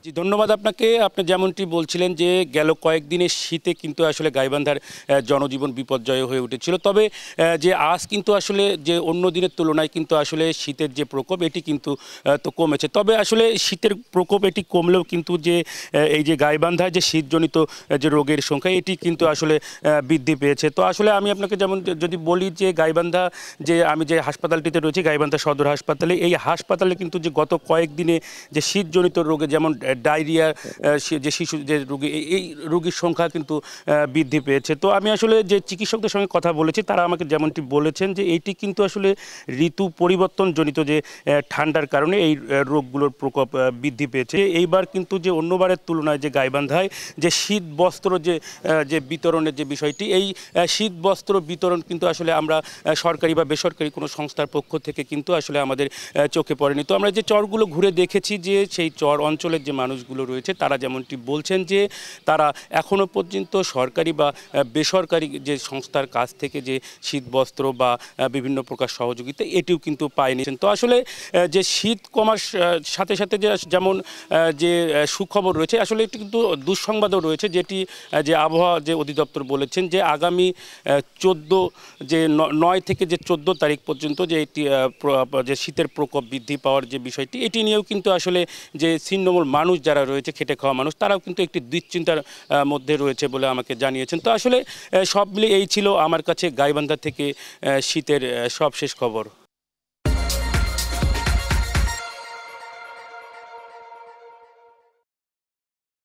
জি, ধন্যবাদ আপনাকে। আপনি যেমনটি বলছিলেন যে গেল কয়েকদিনের শীতে কিন্তু আসলে গাইবান্ধার জনজীবন বিপর্যয় হয়ে উঠেছিল। তবে যে আজ কিন্তু আসলে যে অন্য দিনের তুলনায় কিন্তু আসলে শীতের যে প্রকোপ এটি কিন্তু তো কমেছে। তবে আসলে শীতের প্রকোপ এটি কমলেও কিন্তু যে এই যে গাইবান্ধায় যে শীতজনিত যে রোগের সংখ্যা এটি কিন্তু আসলে বৃদ্ধি পেয়েছে। তো আসলে আমি আপনাকে যেমন যদি বলি যে গাইবান্ধা যে আমি যে হাসপাতালটিতে রয়েছি গাইবান্ধা সদর হাসপাতালে, এই হাসপাতালে কিন্তু যে গত কয়েকদিনে যে শীতজনিত রোগে যেমন ডায়রিয়া যে শিশু যে রোগী এই রোগীর সংখ্যা কিন্তু বৃদ্ধি পেয়েছে। তো আমি আসলে যে চিকিৎসকদের সঙ্গে কথা বলেছি তারা আমাকে যেমনটি বলেছেন যে এইটি কিন্তু আসলে ঋতু পরিবর্তনজনিত যে ঠান্ডার কারণে এই রোগগুলোর প্রকোপ বৃদ্ধি পেয়েছে। এইবার কিন্তু যে অন্যবারের তুলনায় যে গাইবান্ধায় যে শীত বস্ত্র যে যে বিতরণের যে বিষয়টি, এই শীত বস্ত্র বিতরণ কিন্তু আসলে আমরা সরকারি বা বেসরকারি কোনো সংস্থার পক্ষ থেকে কিন্তু আসলে আমাদের চোখে পড়েনি। তো আমরা যে চরগুলো ঘুরে দেখেছি যে সেই চর অঞ্চলের যে মানুষগুলো রয়েছে তারা যেমনটি বলছেন যে তারা এখনও পর্যন্ত সরকারি বা বেসরকারি যে সংস্থার কাছ থেকে যে শীতবস্ত্র বা বিভিন্ন প্রকার সহযোগিতা এটিও কিন্তু পায়নি। তো আসলে যে শীত কমার সাথে সাথে যে যেমন যে সুখবর রয়েছে আসলে একটি কিন্তু দুঃসংবাদও রয়েছে, যেটি যে আবহাওয়া যে অধিদপ্তর বলেছেন যে আগামী 14 যে 9 থেকে যে 14 তারিখ পর্যন্ত যে এটি যে শীতের প্রকোপ বৃদ্ধি পাওয়ার যে বিষয়টি এটি নিয়েও কিন্তু আসলে যে ছিন্নমূল মানুষ যারা রয়েছে খেটে খাওয়া মানুষ তারাও কিন্তু একটি দুশ্চিন্তার মধ্যে রয়েছে বলে আমাকে জানিয়েছেন। তো আসলে সব মিলে এই ছিল আমার কাছে গাইবান্ধা থেকে শীতের সবশেষ খবর।